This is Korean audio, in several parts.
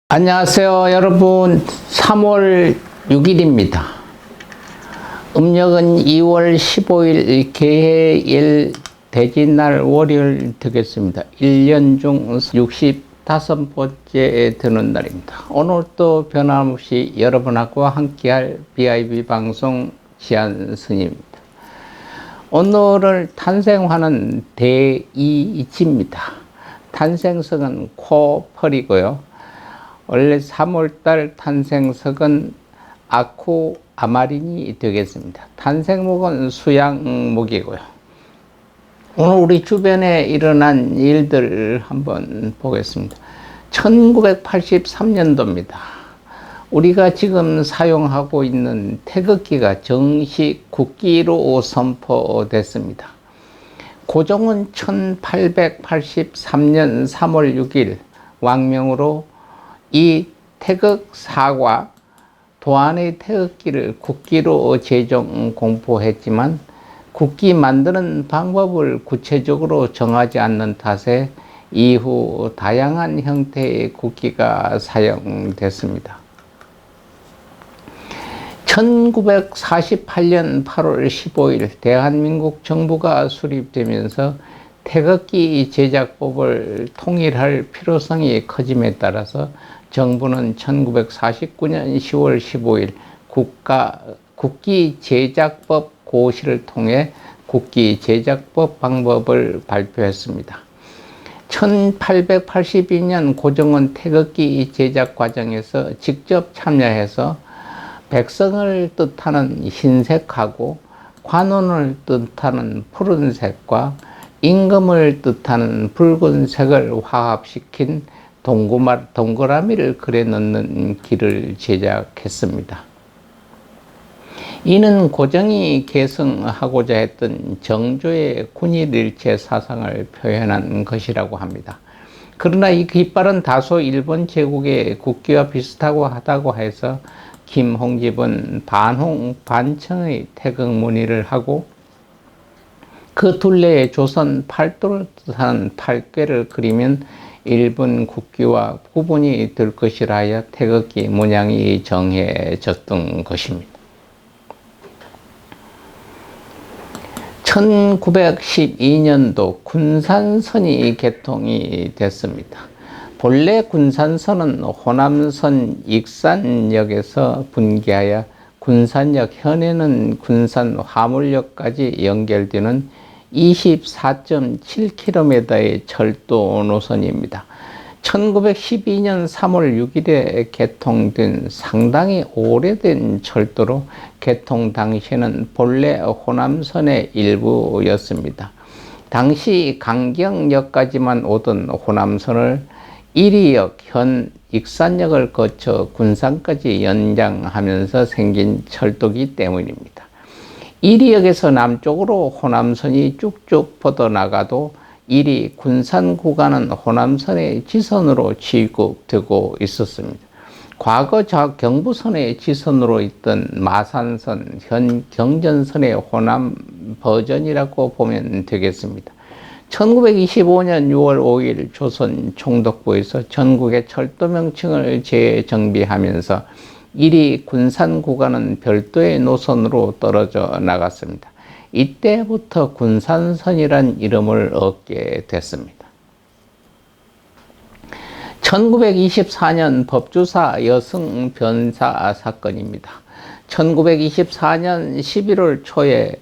안녕하세요 여러분. 3월 6일입니다 음력은 2월 15일 개해일 대진날 월요일 되겠습니다. 1년 중 65번째 되는 날입니다. 오늘도 변함없이 여러분하고 함께할 BIB 방송 지한스님입니다. 오늘을 탄생하는 대이지입니다. 탄생석은 코펄이고요. 원래 3월달 탄생석은 아쿠 아마린이 되겠습니다. 탄생목은 수양목이고요. 오늘 우리 주변에 일어난 일들 한번 보겠습니다. 1983년도입니다. 우리가 지금 사용하고 있는 태극기가 정식 국기로 선포됐습니다. 고종은 1883년 3월 6일 왕명으로 이 태극사과 도안의 태극기를 국기로 제정 공포했지만 국기 만드는 방법을 구체적으로 정하지 않는 탓에 이후 다양한 형태의 국기가 사용됐습니다. 1948년 8월 15일 대한민국 정부가 수립되면서 태극기 제작법을 통일할 필요성이 커짐에 따라서 정부는 1949년 10월 15일 국기 제작법 고시를 통해 국기 제작법 방법을 발표했습니다. 1882년 고종은 태극기 제작 과정에서 직접 참여해서 백성을 뜻하는 흰색하고 관원을 뜻하는 푸른색과 임금을 뜻하는 붉은색을 화합시킨 동그라미를 그려 넣는 길을 제작했습니다. 이는 고종이 계승하고자 했던 정조의 군일일체 사상을 표현한 것이라고 합니다. 그러나 이 깃발은 다소 일본 제국의 국기와 비슷하고 하다고 해서 김홍집은 반홍 반청의 태극 무늬를 하고 그 둘레에 조선 팔도를 뜻하는 팔괘를 그리면 일본 국기와 구분이 될 것이라 하여 태극기 문양이 정해졌던 것입니다. 1912년도 군산선이 개통이 됐습니다. 본래 군산선은 호남선 익산역에서 분기하여 군산역 현해는 군산 화물역까지 연결되는 24.7km의 철도 노선입니다. 1912년 3월 6일에 개통된 상당히 오래된 철도로 개통 당시에는 본래 호남선의 일부였습니다. 당시 강경역까지만 오던 호남선을 이리역 현 익산역을 거쳐 군산까지 연장하면서 생긴 철도기 때문입니다. 이리역에서 남쪽으로 호남선이 쭉쭉 뻗어나가도 이리 군산 구간은 호남선의 지선으로 취급되고 있었습니다. 과거 경부선의 지선으로 있던 마산선, 현 경전선의 호남 버전이라고 보면 되겠습니다. 1925년 6월 5일 조선 총독부에서 전국의 철도 명칭을 재정비하면서 이리 군산 구간은 별도의 노선으로 떨어져 나갔습니다. 이때부터 군산선이란 이름을 얻게 됐습니다. 1924년 법주사 여승 변사 사건입니다. 1924년 11월 초에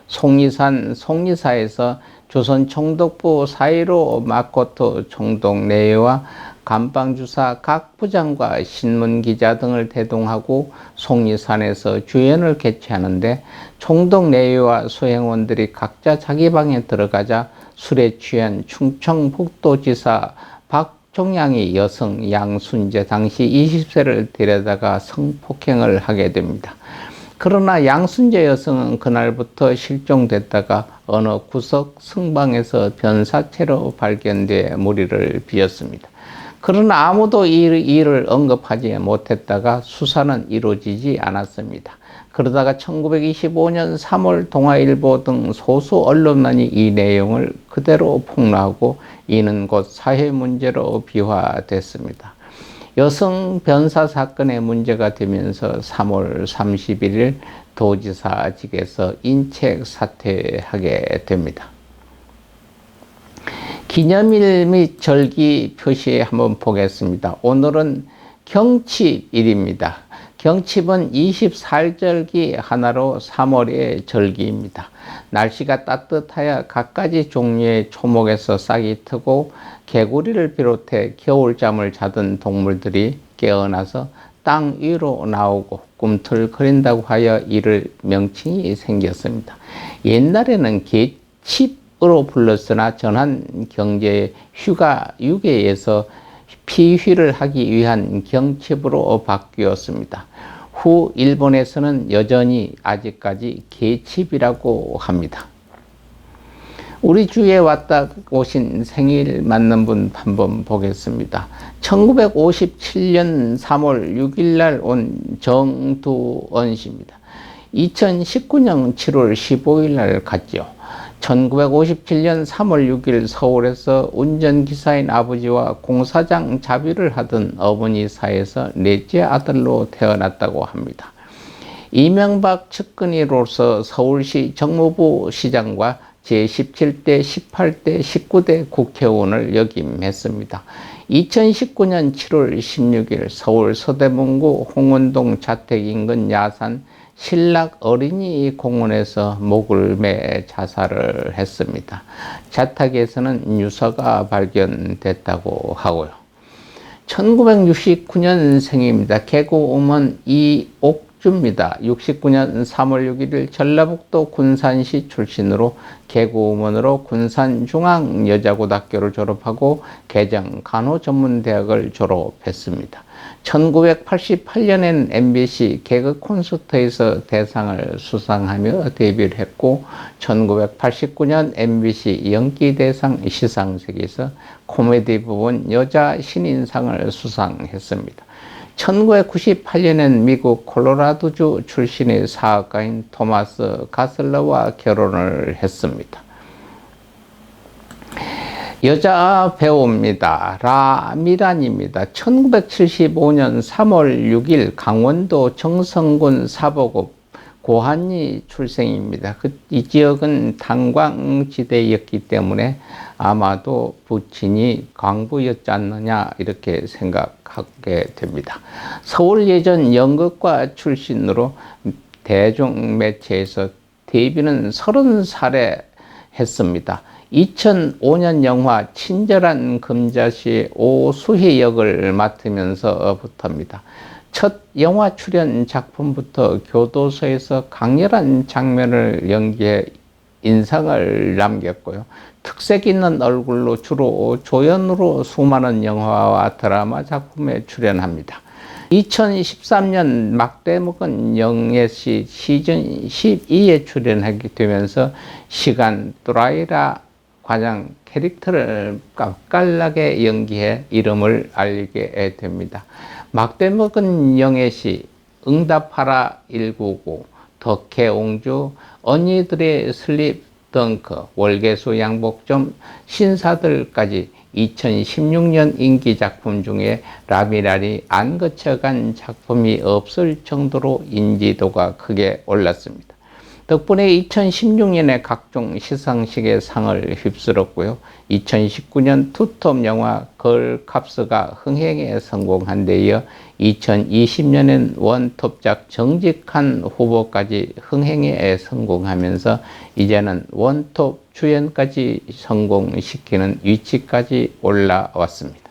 속리산 속리사에서 조선 총독부 사이로 마코토 총독 내외와 감방주사 각 부장과 신문기자 등을 대동하고 속리산에서 주연을 개최하는데 총독 내외와 수행원들이 각자 자기 방에 들어가자 술에 취한 충청북도지사 박종양이 여성 양순재 당시 20세를 데려다가 성폭행을 하게 됩니다. 그러나 양순재 여성은 그날부터 실종됐다가 어느 구석 승방에서 변사체로 발견돼 무리를 비었습니다. 그러나 아무도 이 일을 언급하지 못했다가 수사는 이루어지지 않았습니다. 그러다가 1925년 3월 동아일보 등 소수 언론만이 이 내용을 그대로 폭로하고 이는 곧 사회 문제로 비화됐습니다. 여성 변사 사건의 문제가 되면서 3월 31일 도지사직에서 인책 사퇴하게 됩니다. 기념일 및 절기 표시 한번 보겠습니다. 오늘은 경칩일입니다. 경칩은 24일절기 하나로 3월의 절기입니다. 날씨가 따뜻하여 갖가지 종류의 초목에서 싹이 트고 개구리를 비롯해 겨울잠을 자던 동물들이 깨어나서 땅 위로 나오고 꿈틀거린다고 하여 이를 명칭이 생겼습니다. 옛날에는 개칩으로 불렀으나 전한 경제의 휴가 유계에서 피휘를 하기 위한 경칩으로 바뀌었습니다. 후 일본에서는 여전히 아직까지 개칩이라고 합니다. 우리 주위에 왔다 오신 생일 맞는 분 한번 보겠습니다. 1957년 3월 6일 날 온 정두원 씨입니다. 2019년 7월 15일 날 갔죠. 1957년 3월 6일 서울에서 운전기사인 아버지와 공사장 자비를 하던 어머니 사이에서 넷째 아들로 태어났다고 합니다. 이명박 측근이로서 서울시 정무부 시장과 제17대, 18대, 19대 국회의원을 역임했습니다. 2019년 7월 16일 서울 서대문구 홍은동 자택 인근 야산 신락 어린이 공원에서 목을 매 자살을 했습니다. 자택에서는 유서가 발견됐다고 하고요. 1969년생입니다. 개그우먼 이옥주입니다. 69년 3월 6일 전라북도 군산시 출신으로 개그우먼으로 군산중앙여자고등학교를 졸업하고 개정 간호전문대학을 졸업했습니다. 1988년엔 MBC 개그 콘서트에서 대상을 수상하며 데뷔를 했고 1989년 MBC 연기대상 시상식에서 코미디 부분 여자 신인상을 수상했습니다. 1998년엔 미국 콜로라도주 출신의 사학가인 토마스 가슬러와 결혼을 했습니다. 여자 배우입니다. 라미란입니다. 1975년 3월 6일 강원도 정선군 사복읍 고한리 출생입니다. 이 지역은 탄광지대였기 때문에 아마도 부친이 광부였지 않느냐 이렇게 생각하게 됩니다. 서울 예전 연극과 출신으로 대중매체에서 데뷔는 30살에 했습니다. 2005년 영화 친절한 금자씨 오수희 역을 맡으면서부터입니다. 첫 영화 출연 작품부터 교도소에서 강렬한 장면을 연기해 인상을 남겼고요. 특색 있는 얼굴로 주로 조연으로 수많은 영화와 드라마 작품에 출연합니다. 2013년 막대먹은 영예시 시즌 12에 출연하게 되면서 시간 또라이라 과장 캐릭터를 깔깔나게 연기해 이름을 알리게 됩니다. 막대먹은 영예시, 응답하라 199, 덕혜옹주, 언니들의 슬립 덩크, 월계수 양복점, 신사들까지 2016년 인기 작품 중에 라미란이 안 거쳐간 작품이 없을 정도로 인지도가 크게 올랐습니다. 덕분에 2016년에 각종 시상식에 상을 휩쓸었고요. 2019년 투톱 영화 걸캅스가 흥행에 성공한 데 이어 2020년엔 원톱작 정직한 후보까지 흥행에 성공하면서 이제는 원톱 주연까지 성공시키는 위치까지 올라왔습니다.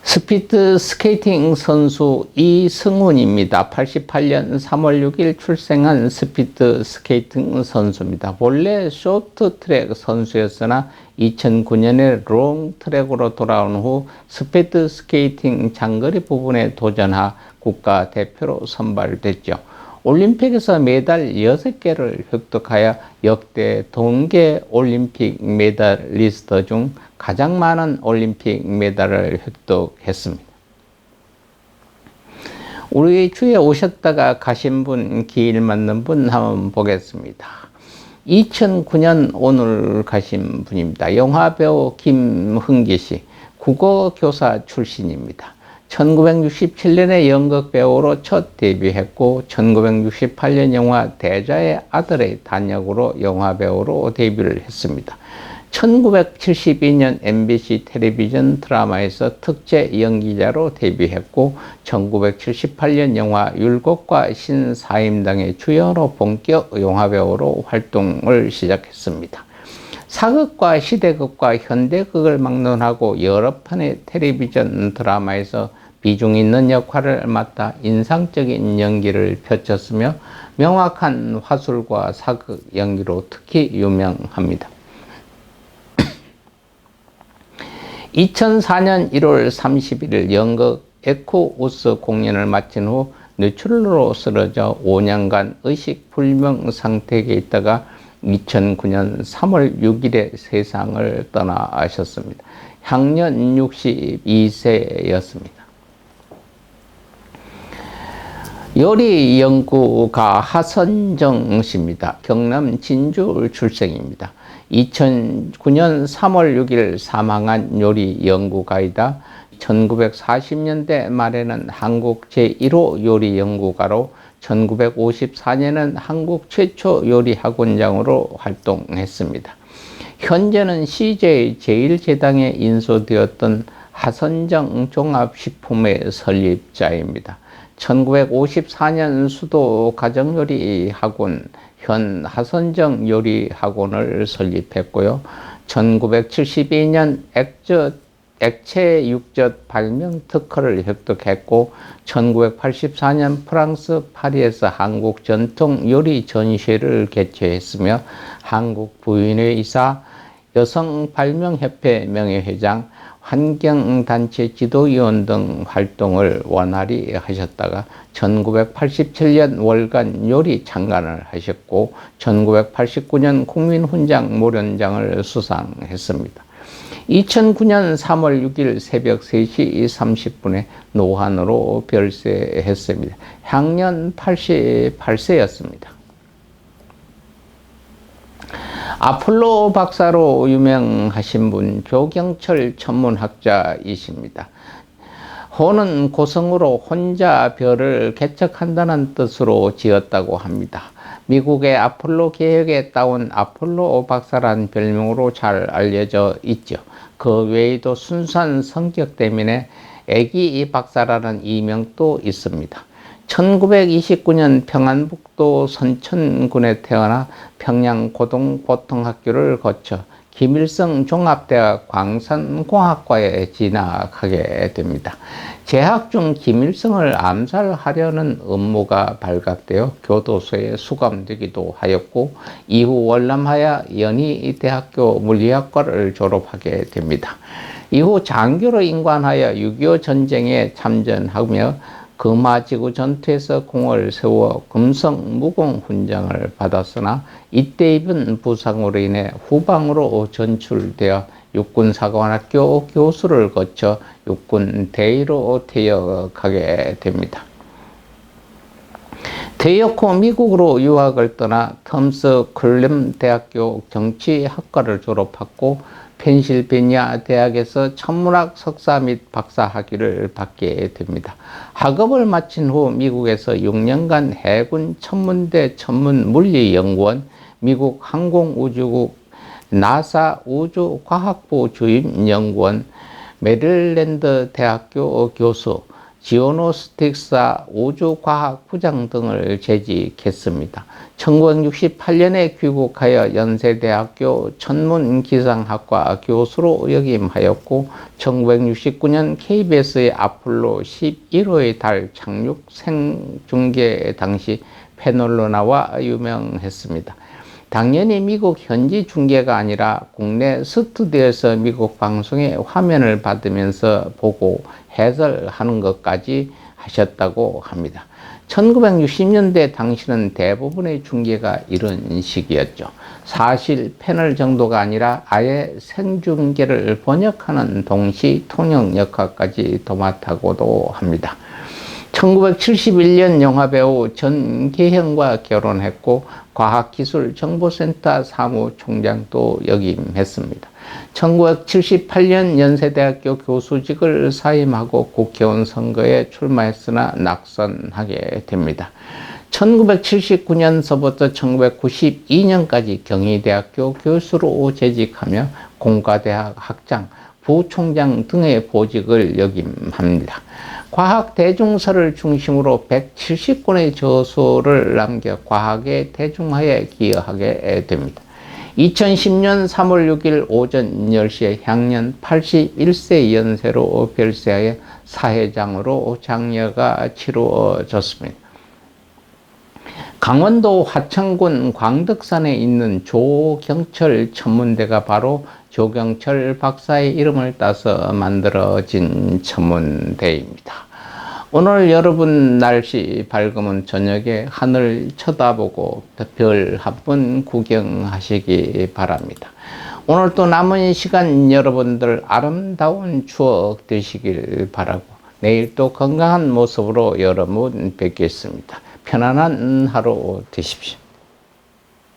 스피드 스케이팅 선수 이승훈입니다. 88년 3월 6일 출생한 스피드 스케이팅 선수입니다. 원래 쇼트트랙 선수였으나 2009년에 롱트랙으로 돌아온 후 스피드 스케이팅 장거리 부분에 도전하 국가대표로 선발됐죠. 올림픽에서 메달 6개를 획득하여 역대 동계 올림픽 메달리스트 중 가장 많은 올림픽 메달을 획득했습니다. 우리 주위에 오셨다가 가신 분, 길 맞는 분 한번 보겠습니다. 2009년 오늘 가신 분입니다. 영화배우 김흥기 씨. 국어교사 출신입니다. 1967년에 연극배우로 첫 데뷔했고 1968년 영화 대자의 아들의 단역으로 영화배우로 데뷔를 했습니다. 1972년 MBC 텔레비전 드라마에서 특제 연기자로 데뷔했고 1978년 영화 율곡과 신사임당의 주연으로 본격 영화배우로 활동을 시작했습니다. 사극과 시대극과 현대극을 막론하고 여러 편의 텔레비전 드라마에서 비중 있는 역할을 맡아 인상적인 연기를 펼쳤으며 명확한 화술과 사극 연기로 특히 유명합니다. 2004년 1월 31일 연극 에쿠우스 공연을 마친 후 뇌출혈로 쓰러져 5년간 의식불명 상태에 있다가 2009년 3월 6일에 세상을 떠나셨습니다. 향년 62세였습니다. 요리 연구가 하선정 씨입니다. 경남 진주 출생입니다. 2009년 3월 6일 사망한 요리 연구가이다. 1940년대 말에는 한국 제1호 요리 연구가로 1954년은 한국 최초 요리 학원장으로 활동했습니다. 현재는 CJ 제1제당에 인수되었던 하선정 종합식품의 설립자입니다. 1954년 수도 가정요리 학원, 현 하선정 요리학원을 설립했고요. 1972년 액체 육젓 발명 특허를 획득했고 1984년 프랑스 파리에서 한국 전통 요리 전시회를 개최했으며 한국 부인회이사, 여성발명협회 명예회장, 환경단체 지도위원 등 활동을 원활히 하셨다가 1987년 월간 요리 장관을 하셨고 1989년 국민훈장 모련장을 수상했습니다. 2009년 3월 6일 새벽 3시 30분에 노환으로 별세했습니다. 향년 88세였습니다. 아폴로 박사로 유명하신 분 조경철 천문학자이십니다. 호는 고성으로 혼자 별을 개척한다는 뜻으로 지었다고 합니다. 미국의 아폴로 계획에 따온 아폴로 박사란 별명으로 잘 알려져 있죠. 그 외에도 순수한 성격 때문에 애기 박사라는 이명도 있습니다. 1929년 평안북도 선천군에 태어나 평양고등보통학교를 거쳐 김일성 종합대학 광산공학과에 진학하게 됩니다. 재학 중 김일성을 암살하려는 음모가 발각되어 교도소에 수감되기도 하였고 이후 월남하여 연희대학교 물리학과를 졸업하게 됩니다. 이후 장교로 임관하여 6.25 전쟁에 참전하며 금화지구 전투에서 공을 세워 금성 무공훈장을 받았으나 이때 입은 부상으로 인해 후방으로 전출되어 육군사관학교 교수를 거쳐 육군 대위로 퇴역하게 됩니다. 퇴역 후 미국으로 유학을 떠나 텀스 클램 대학교 정치학과를 졸업하고 펜실베니아 대학에서 천문학 석사 및 박사 학위를 받게 됩니다. 학업을 마친 후 미국에서 6년간 해군 천문대 천문물리연구원, 미국 항공우주국 나사 우주과학부 주임연구원, 메릴랜드 대학교 교수, 지오노스틱사 우주과학부장 등을 재직했습니다. 1968년에 귀국하여 연세대학교 천문기상학과 교수로 역임하였고 1969년 KBS의 아폴로 11호의 달 착륙 생중계 당시 패널로 나와 유명했습니다. 당연히 미국 현지 중계가 아니라 국내 스튜디오에서 미국 방송의 화면을 받으면서 보고 해설하는 것까지 하셨다고 합니다. 1960년대 당시는 대부분의 중계가 이런 식이었죠. 사실 패널 정도가 아니라 아예 생중계를 번역하는 동시 통역 역할까지 도맡아고도 합니다. 1971년 영화배우 전계형과 결혼했고 과학기술정보센터 사무총장도 역임했습니다. 1978년 연세대학교 교수직을 사임하고 국회의원 선거에 출마했으나 낙선하게 됩니다. 1979년서부터 1992년까지 경희대학교 교수로 재직하며 공과대학 학장, 부총장 등의 보직을 역임합니다. 과학 대중서를 중심으로 170권의 저서를 남겨 과학의 대중화에 기여하게 됩니다. 2010년 3월 6일 오전 10시에 향년 81세 연세로 별세하여 사회장으로 장려가 치루어졌습니다. 강원도 화천군 광덕산에 있는 조경철 천문대가 바로 조경철 박사의 이름을 따서 만들어진 천문대입니다. 오늘 여러분 날씨 밝으면 저녁에 하늘 쳐다보고 별 한 번 구경하시기 바랍니다. 오늘 또 남은 시간 여러분들 아름다운 추억 되시길 바라고 내일 또 건강한 모습으로 여러분 뵙겠습니다. 편안한 하루 되십시오.